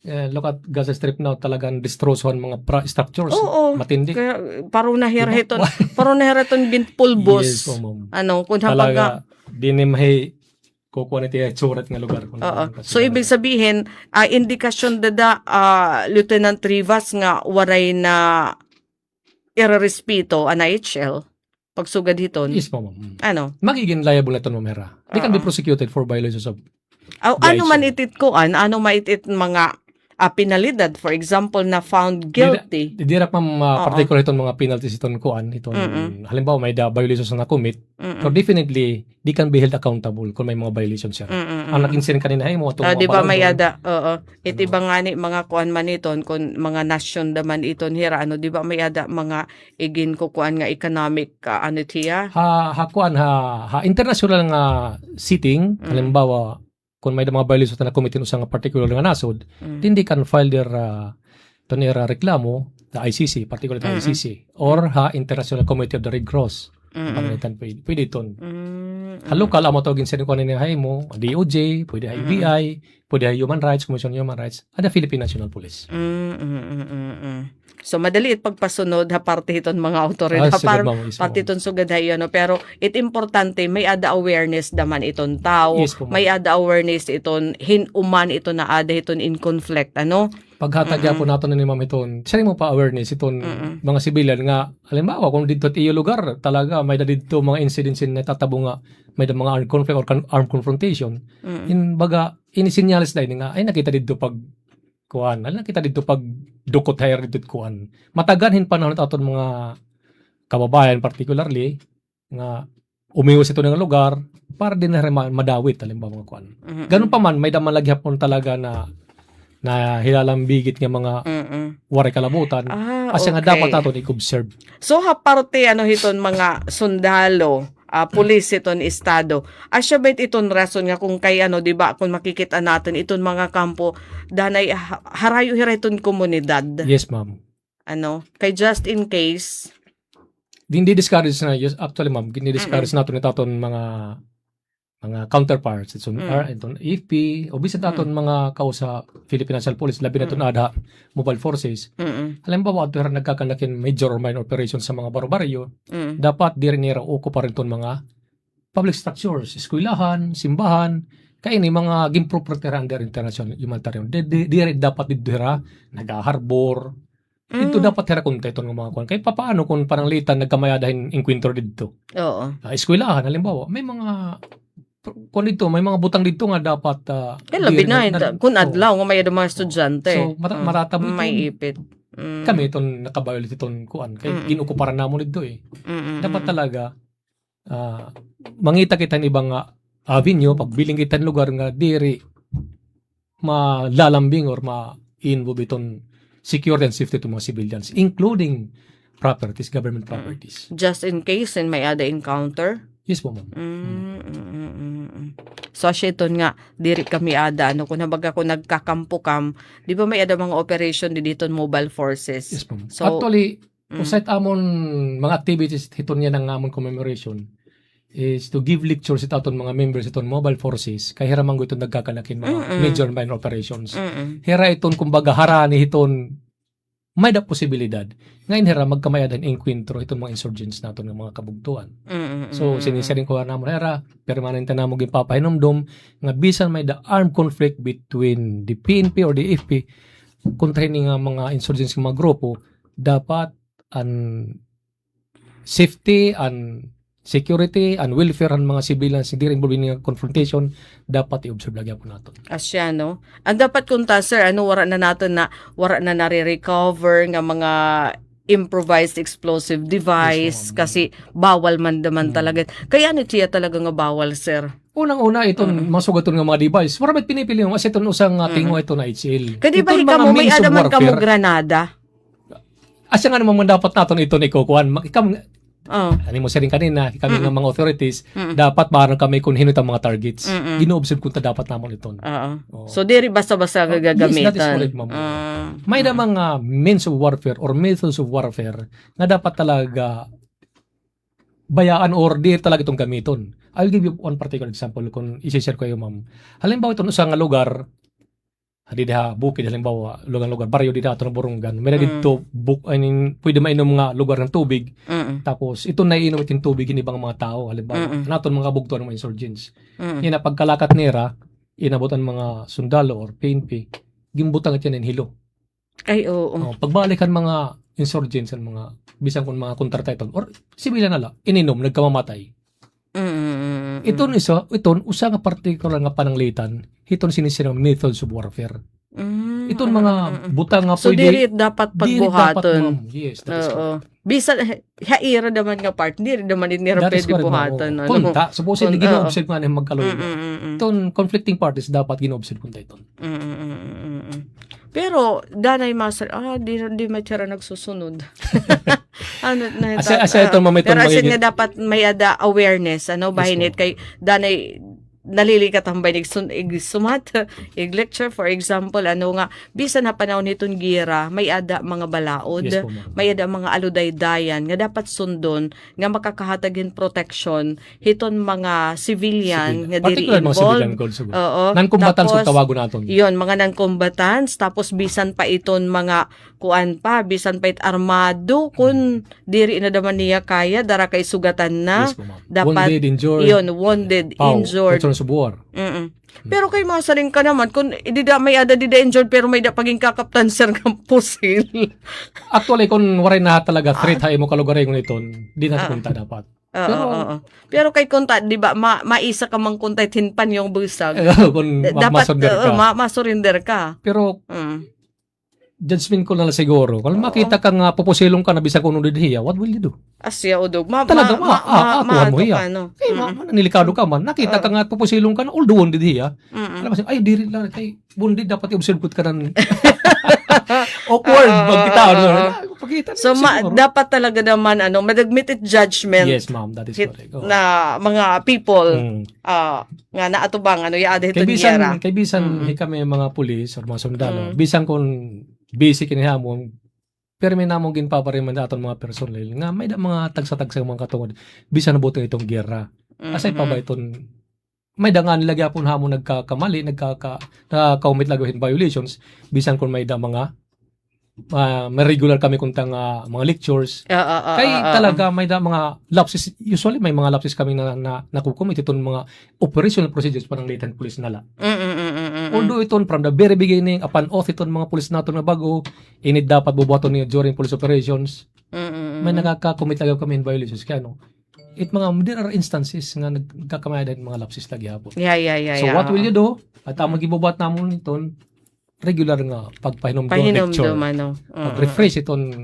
Look at Gaza Strip now talagang destroyhan mga structures. Oo. Matindi. Kaya parang nahiraton, parang nahiraton ginpulbos. Yes po, ma'am. Ano, kung habaga, Talaga di ni mahi kukuha niti surat nga lugar. Kung oo. ano, So, ibig sabihin, indikasyon dada, Lieutenant Rivas nga waray na irrespeto an IHL, pagsugad hiton, Yes po, ma'am. ano, Magiging liable na ito, Mamera. They can be prosecuted for violations of ano IHL. man itit koan, ano maitit mga penalidad, for example, na found guilty. Di rak ma'am particular itong mga penalties itong kuan. Itong, halimbawa, may violations na na-commit. So definitely, they can be held accountable kung may mga violations siya. Ang nag-incident kanina ay mo itong Di ba may balon. ada, oo. Iti ba nga ni mga kuan man iton, kung mga nasyon daman iton hira, ano, di ba may ada mga igin ko kuan nga economic, ano tiya? Kuan international nga sitting, halimbawa, kung may mga violations na na-commit sa nga particular nga nasod, then they can file their reklamo, the ICC, particular the ICC, or International Committee of the Red Cross. Pagalitan pwede iton. Halukal amo tawagin sa kuan ni mo, DOJ, pwede IBI, pwede Human Rights Commission on Human Rights, at the Philippine National Police. So madali it pagpasunod ha parte iton mga awtoridad Sige, para ma'am, yes, parte ma'am. iton sugad hayo no pero it importante may ada awareness daman iton tao, Yes, po, ma'am. may ada awareness iton hinuman ito na ada iton in conflict ano. Paghatagya po nato ni ma'am iton, siya mo pa awareness iton mga sibilyan nga, halimbawa kung dito at iyo lugar, talaga may dito mga incidents na tatabo nga, may da mga armed conflict or armed confrontation, in baga, inisinyalis dahil nga, ay nakita dito pag kuan, ay nakita dito pag dukot hire dito kuan. Mataganhin panahon aton mga kababayan particularly, nga umiwas ito ng lugar, para din na rin madawit, halimbawa mga kuan. Ganun pa man, may damalagya po talaga na hilalang bigit nga mga waray kalabutan. Kasi nga dapat natin i-observe. So parte ano hiton mga sundalo, pulis iton estado. Asya bait iton rason nga kung kay ano 'di ba kung makikita natin iton mga kampo danay harayo hira iton komunidad. Yes, ma'am. Ano, kay just in case. Hindi discourage na, actually ma'am, discourage natin itaton mga counterparts. Itong AFP, o bisan natin mga kausa Philippine National Police, labi na ito na mobile forces. Halimbawa, ito nagkakanakin major or minor operations sa mga baro-baryo, dapat di rin nira uko pa rin itong mga public structures, eskwelahan, simbahan, kaya ini mga gimproproteran der international humanitarian. Di rin dapat dito hira, nag-harbor. Ito dapat hira kung ito ng mga kuwan. Kaya paano kung parang litan nagkamayadahin inkwentro dito? Oo. Eskwelahan, halimbawa, may mga kung dito, may mga butang dito nga dapat Labi na, kung adlaw nga may mga estudyante. So, maratabo ito. May ipit. Kami itong nakabayolit itong kuan. Kaya ginukuparan namon dito eh. Dapat talaga, mangita kita ng ibang avenue, pagbiling kita ng lugar nga diri malalambing or ma-involve itong security and safety to mga civilians, including properties, government properties. Just in case and may ada encounter. Yes po, ma'am. So asyeton nga diri kami ada ano kun nabaga ko nagkakampo-kam, di ba may ada mga operation di dito mobile forces. Yes po, ma'am. So, Actually, usait amon mga activities hiton niya ng amon commemoration is to give lectures aton mga members iton mobile forces kay hira manggo iton nagkakalakin mga major and minor operations. Hira iton kumbaga harani hiton may da posibilidad ngayon hira magkamayadan enkwentro itong mga insurgents naton ng mga kabugtuan. So sinisiring ko namon hira permanente namo gipapahinomdom nga bisan may da armed conflict between the PNP or the AFP kontra ni nga mga insurgents nga mga grupo dapat ang safety and security and welfare ang mga civilians hindi rin involved in confrontation dapat i-observe lagi po natin. asya no. Ang dapat kunta sir ano wara na naton na wara na nare-recover nga mga improvised explosive device Yes, ma'am. kasi bawal man daman talaga. Kaya ano tiya talaga nga bawal sir? Unang-una iton masugaton nga mga device. Maramit pinipili mo kasi iton usang tingo ito na HL. Kadi ba Iton ikaw mga mo may means of adaman ka mo warfare. granada? Asya nga naman dapat naton ito na ikukuhan. Oh. Ani mo siya rin kanina, kami nga mga authorities, dapat parang kami kung hinot ang mga targets. Gino-observe kung ta dapat namon ito. Oo. So diri basta-basta Yes, that is gagamitan. correct, ma'am. May na mga means of warfare or methods of warfare na dapat talaga bayaan or di talaga itong gamiton. I'll give you one particular example kung isi-share ko kayo, ma'am. Halimbawa ito sa nga lugar, di diha bukid halimbawa lugar baryo di dato ng Borongan may dito pwede mainom mga lugar ng tubig tapos ito na iinom itin tubig in ibang mga tao halimbawa naton mga bugto ng mga insurgents ina pagkalakat nira inabutan mga sundalo or PNP gimbutang iti ng hilo Ay oo. pagbalikan mga insurgents ang mga bisan kun mga kontratiton or sibilan nala ininom nagkamamatay iton usa nga particular nga pananglitan hiton sinisirang methods of warfare. Iton mga butang nga So pwede diri dapat diri dapat, pagbuhaton. ma'am. Yes, that is correct. Oo. Bisan haira naman nga part diri naman nira That is pwede correct, ma'am. buhaton. Oo. Kunta, supposedly Oo. gino-observe nga na magkaloy. Iton conflicting parties dapat gino-observe kunta iton. Pero danay master di matira nagsusunod. Ano na Asa ito mamay pero asin magiging- nga dapat may ada awareness bahinit kay danay nalilikat ang banig sumat lecture for example nga bisan na panahon nitong gira may ada mga balaod Yes po, ma'am. may ada mga aludaydayan nga dapat sundon nga makakahatagin protection hiton mga civilian nga diri Particular mga civilian involved. goals. Oo. Non-combatants Tapos, kung tawagon naton. Iyon, mga non-combatants, tapos bisan pa iton mga kuan pa, bisan pa it armado, kun diri na daman niya kaya, dara kay sugatan na, Yes po, ma'am. dapat, Wounded, injured, iyon, wounded, injured. veterans of war. Pero kay masaling ka naman, kung idida, may ada dida injured, pero may da paging kakaptan sir ng pusil. Actually, kung waray na talaga threat hay mo kalugaray kung iton, di na punta dapat. Oo. Pero kay kunta, di ba, maisa ka mang kuntay tinpan yung busag. Kung Dapat masonder ka. masurinder ka. Pero Mm. judgment ko na lang siguro. Kung makita ka nga pupusilong ka na bisa kung nunod hiya, what will you do? Asya odog. Talaga, aakuhan mo hiya. No? Eh, nilikado ka man. Nakita ka nga pupusilong ka na, all the wounded hiya. Alam mo siya, ay, diri lang. Ay, wounded, dapat i-observe ka ng awkward. Pagkita, pagkita. So dapat talaga naman madagmit it judgment Yes, ma'am, that is correct. Oh. na mga people Mm. nga naatubang yaada ito niyara. Kay bisan kami mga pulis or mga sundalo, bisan kung basic kinihamon, pero may namong ginpapariman aton mga personel nga may da mga tagsa-tagsa mga katungod bisan nabuto itong giyera. Asay pa ba iton may dangan lagi apon hamon nagkakamali, nagka-commit lagi violations bisan kung may da mga may regular kami kuntang mga lectures. Kay talaga may da mga lapses, usually may mga lapses kami na nakukumit itong mga operational procedures parang latent police nala. Although iton from the very beginning upon oath iton mga police nato na bago init dapat bubuhaton niya during police operations. May nakaka-commit lagi kami in violations kaya there are instances nga nagkakamay din mga lapses lagi hapon. Yeah. So what will you do? At ang magibubuhat namon iton regular nga pagpahinom do lecture. Refresh iton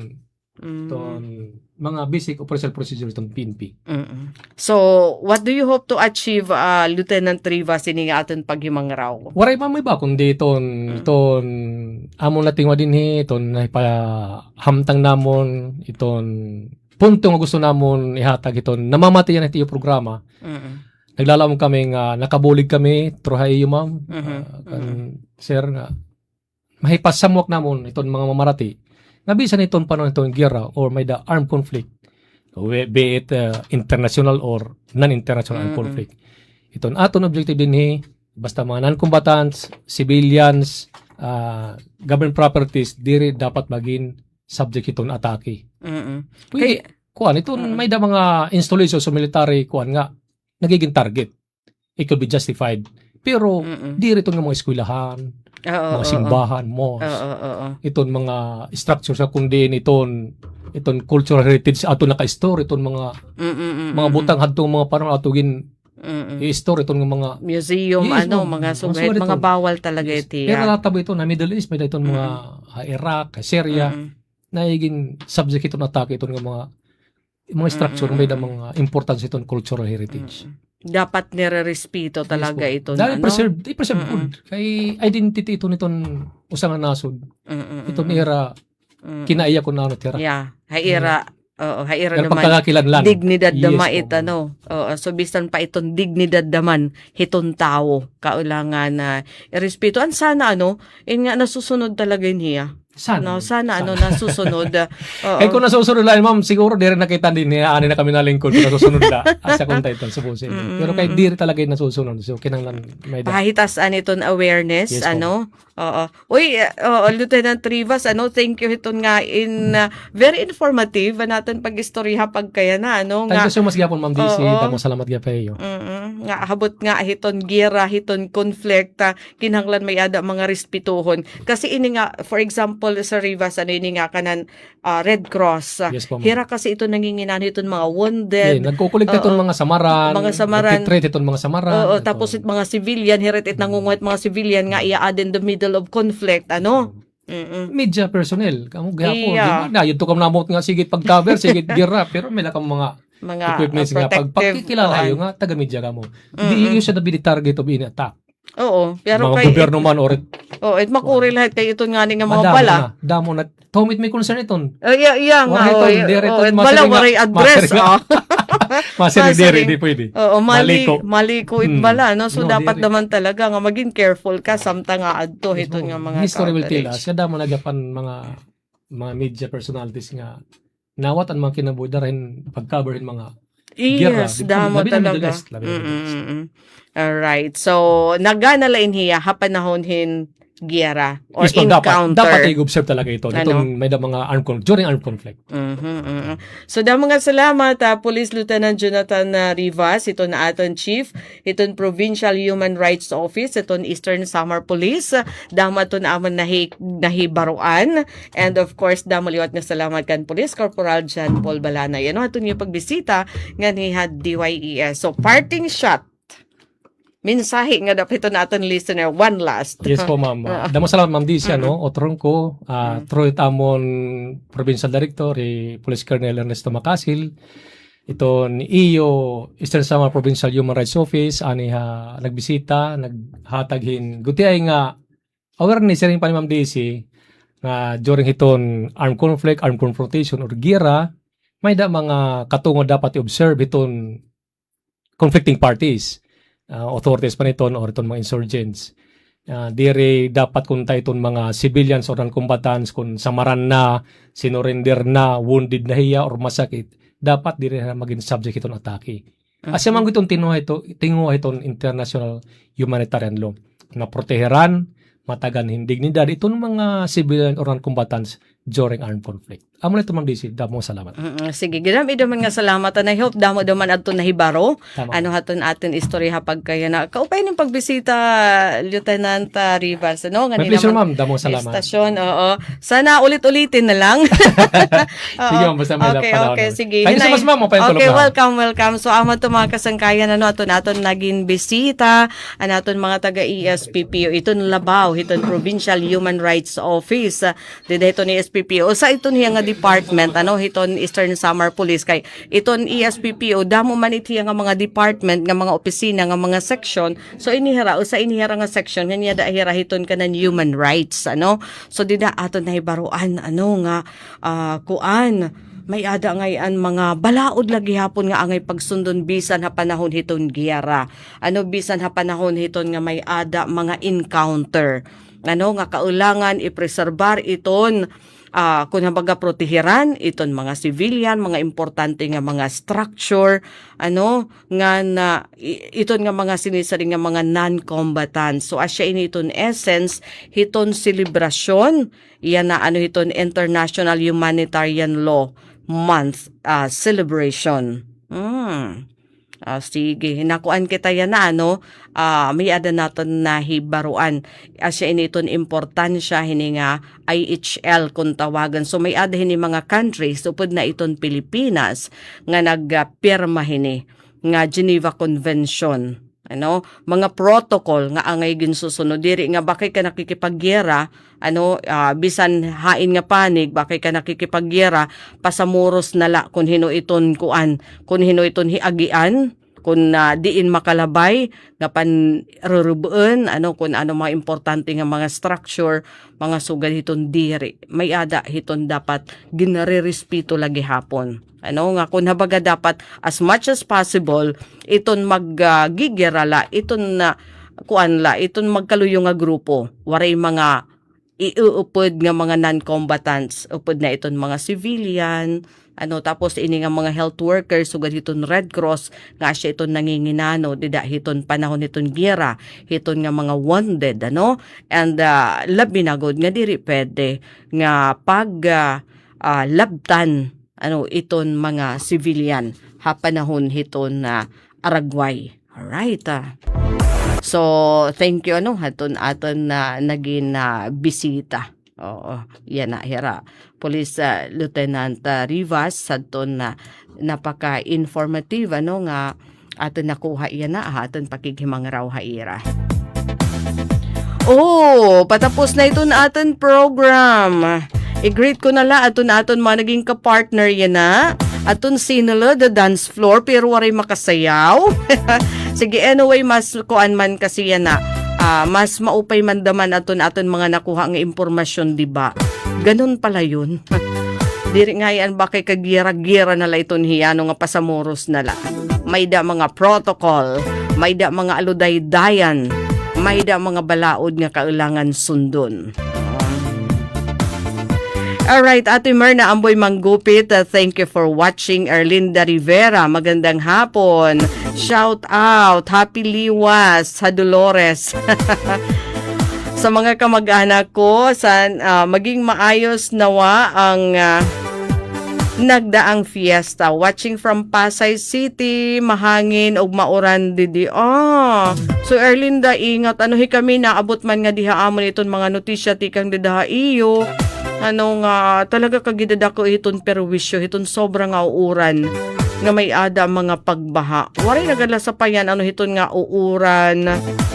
mga basic operational procedures itong PNP. So what do you hope to achieve Lieutenant Rivas ini nga aton paghimang raw? Waray mamay ba kundi iton amon nating wadinhi iton na hamtang namon iton punto nga gusto namon ihatag ito, namamati yan ito yung programa. Naglalamang kami nga, nakabulig kami, truhay yung ma'am, sir nga, mahipasamwak namon itong mga mamarati. Nabisan itong panon itong gera or may the armed conflict, be it international or non-international armed conflict. Itong aton objective din basta mga non-combatants, civilians, government properties, diri dapat maging subject itong atake. Pwede, kuan, ito may da mga installations sa military, kuan nga, nagiging target. It could be justified. Pero, di rito ng mga eskwelahan, mga simbahan, mosque, itong mga structures sa kundi itong cultural heritage ato naka-store, itong mga butang hadtong mga parang atugin i-store itong mga museum, Yes, mga sugat, mga bawal talaga ito. Pero natabo ito na Middle East, may itong mga Iraq, Syria, nagiging subject itong atake itong mga structure, may da mga importance itong cultural heritage. Dapat nire-respeto talaga ito. Dahil preserve good. Kay identity ito nitong usangan nasod. Itong era, kinaiya ko na tira. Yeah, haira. Haira Pero naman. pagkakakilanlan. Dignidad Yes, dama po. So bisan pa itong dignidad daman hitong tao kaulangan na irespetuan sana in nga nasusunod talaga niya. Sana. Sana nasusunod. Eh kung nasusunod lang, ma'am, siguro di rin nakita din ani na kami nalingkod kung nasusunod na asa kung title supposedly. Pero kay di rin talaga yung nasusunod. So kinanglan may da. Pahitasan itong awareness, Yes, po. Uy, Lieutenant Rivas, thank you iton nga very informative natin pag-istorya pagkaya na, Thank you so much gyapon, Ma'am DC. Oo. Damo salamat gyapon. Nga habot nga hiton gera, hiton conflict, kinahanglan may ada mga respetuhon. Kasi ini nga, for example, sa Rivas, ini nga kanan Red Cross. Yes, po, ma'am. Hira kasi ito nanginginan hiton mga wounded. Nagkukulit itong mga samaran. Mga samaran. Nagtitreat itong mga samaran. Tapos it mga civilian, hirit it nangunguit mga civilian nga ia-add in the middle of conflict, Media personnel. Kamu gyapon. Iya. Yun to kam namot nga sigit pag-cover, sigit gira. Pero may lakang mga equipments nga pagkikilala yung nga taga-media ka mo. Hindi you should be the target of any attack. Oo, pero Mga kay gobyerno man or it makuri lahat kay ito nga ni nga mga Madamo bala. na. Damo na. Tomit may concern iton. Iya nga. Waray ton, dire ton, Bala masiri nga. waray address. Masiri nga. Masiri dire, di pwede. Maliko. Maliko it bala, no? So No, dapat dire. naman talaga nga maging careful ka samta nga adto ito nga mga History will tell coverage. us. Kada mo nagapan mga media personalities nga nawat ang mga kinabudarin pag-coverin mga gera. Yes, damo Labi na Middle talaga. East, labi na Middle East. Alright. So, naganalain hiya hapanahonhin giyera or Yes, ma'am, encounter. dapat i-observe talaga ito. Itong may da mga during armed conflict. So, mga salamat, Police Lieutenant Jonathan Rivas, ito na aton Chief, itong Provincial Human Rights Office, itong Eastern Samar Police, dama ito na amon nahibaruan, and of course, damo liwat nga salamat kan Police Corporal John Paul Balana. Yan, ito niyo pagbisita nga ni DYES. So, parting shot, mensahe nga dapat ito natin listener, one last. Yes po, ma'am. Damo salamat, ma'am DC, Otron ko, Troy Tamon, Provincial Director, Police Colonel Ernesto Macasil, ito ni Iyo, Eastern Samar Provincial Human Rights Office, nagbisita, naghataghin, guti ay nga, awareness rin pa ni ma'am DC, nga during iton armed conflict, armed confrontation, or gira, may da mga katungo dapat i-observe iton conflicting parties. Authorities pa niton or itong mga insurgents. Dire dapat kung tayo itong mga civilians or non-combatants, kung samaran na, sinurrender na, wounded na hiya or masakit, dapat dire na maging subject itong atake. Asya man itong tinguha itong international humanitarian law na proteheran, matagan dignidad itong mga civilian or non-combatants during armed conflict. Amo na ito, Ma'am DC. Damo salamat. Sige, ginami daman nga salamat. And I hope damo daman ato nahibaro. Tama. Haton atin istorya pagkaya na. Kaupay ng pagbisita, Lieutenant Rivas. My pleasure, ma'am. Damo salamat. Estasyon, oo. Sana ulit-ulitin na lang. Sige, ma'am. Basta may panahon. Okay, sige. Thank you so much, ma'am. Okay, welcome. So, amo to mga kasangkayan, aton naging bisita, anaton mga taga-ESPPO. Iton Labaw, iton Provincial Human Rights Office. Dito ito ni SPPO. Sa iton nga department, hiton Eastern Samar Police. Kay iton ESPPO, damo man iti nga mga department, nga mga opisina, nga mga section. So, inihira nga section, nga niya dahira hiton kanan human rights, So, dida aton nahibaruan, may ada ngayon mga balaod lagi hapon nga angay pagsundon bisan ha panahon hiton giyera. Bisan ha panahon hiton nga may ada mga encounter. Nga kaulangan ipreserbar iton kung habaga protehiran iton mga civilian, mga importante nga mga structure, nga na iton nga mga sinisaring nga mga non-combatants. So asya ini iton essence hiton celebration, yan na hiton International Humanitarian Law Month celebration. Sige, nakuan kita yan na may ada naton na hibaruan. Asya initon importansya hini nga IHL kung tawagan. So may ada hini mga countries upod na iton Pilipinas nga nagpirma hini nga Geneva Convention. Mga protocol nga angay ginsusunod diri nga bakay ka nakikipagyera bisan hain nga panig bakay ka nakikipagyera pasamuros nala kung hino iton hiagian kung diin makalabay nga panrurubeen kung mga importante nga mga structure mga sugad hiton diri may ada hiton dapat ginarerespito lagi hapon. Nga kung habaga dapat as much as possible iton maggigirala iton iton magkaluyo nga grupo waray mga iuupod nga mga non-combatants upod na iton mga civilian tapos ini nga mga health workers sugad hiton Red Cross nga siya iton nanginginano dida hiton panahon hiton giyera hiton nga mga wounded and labi na gud nga diri pwede nga pag labtan iton mga civilian ha panahon hiton Aragway. Alright. So thank you aton na naging bisita. Oo, yan na hira. Police Lieutenant Rivas aton napaka-informative nga aton nakuha yan na aton pakighimang raw haira. Patapos na ito na aton program. I-greet ko na la aton mga naging ka-partner yan na. Aton sinala the dance floor pero waray makasayaw. Sige, anyway, mas kuan man kasi yan na. Mas maupay man daman aton mga nakuha nga impormasyon, di ba? Ganun pala yun. Diri nga yan bakay kagira-gira nala iton hiyano nga pasamuros nala. May da mga protocol, may da mga aludaydayan, may da mga balaod nga kailangan sundon. Alright, Ate Myrna Amboy Manggupit, thank you for watching. Erlinda Rivera, magandang hapon. Shout out, Happy Liwas, sa Dolores. Sa mga kamag-anak ko, maging maayos nawa ang nagdaang fiesta. Watching from Pasay City, mahangin og mauran didi. So Erlinda, ingat. Kami naabot man nga diha amon iton mga notisya tikang didaha iyo. Talaga kagidada ko iton perwisyo, iton sobrang uuran nga may ada mga pagbaha. Waray nagala sa payan, hiton nga uuran,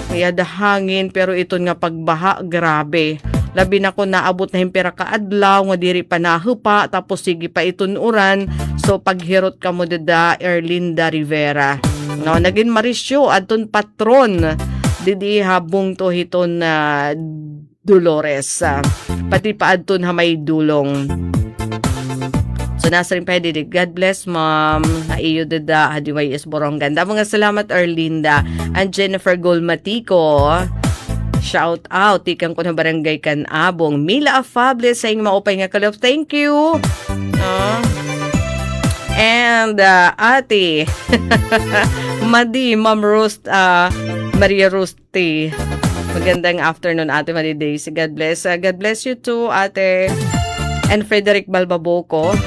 may ada hangin, pero iton nga pagbaha, grabe. Labi na ko naabot na himpera kaadlaw, nga diri pa nahupa, tapos sige pa iton uran, so paghirot ka mo dada, Erlinda Rivera. Naging marisyo, adton patron, didi habong to hiton Dolores. Pati paadton ha may dulong. So nasa rin pwede. God bless, Mom. Naiyo dada. Hadiway is Borongan. Mga salamat, Erlinda. And Jennifer Golmatico. Shout out. Tikang ko na barangay Kanabong. Mila Afable sa iyong maupay nga kalop. Thank you. And ate. Madi, Ma'am Rost, Maria Rosti. Magandang afternoon, Ate Marie Daisy. God bless. God bless you too, Ate. And Frederick Balbaboco.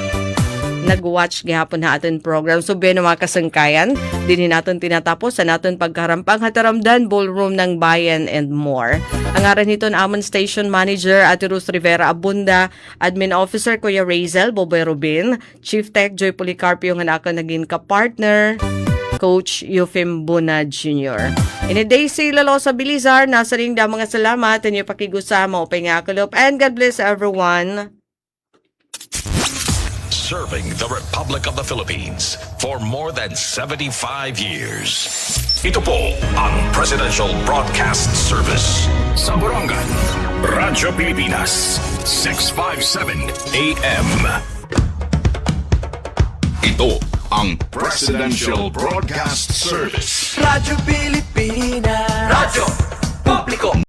Nag-watch gihapon na ating program. So, beno mga kasangkayan, din natin tinatapos sa natin pagkarampang hataramdan, ballroom ng bayan and more. Ang aran nito na amon station manager, Ate Ruth Rivera Abunda, admin officer Kuya Razel, Boboy Rubin, chief tech Joy Policarpio, nga naka naging ka-partner, Coach Eufem Buna Jr. In a day, si Lalosa Bilizar, nasa ring da mga salamat, and yung pakigusama, upay nga kalop, and God bless everyone. Serving the Republic of the Philippines for more than 75 years. Ito po ang Presidential Broadcast Service sa Borongan, Radyo Pilipinas, 657 AM. Ito ang Presidential Broadcast Service. Radyo Pilipinas. Radyo Publiko.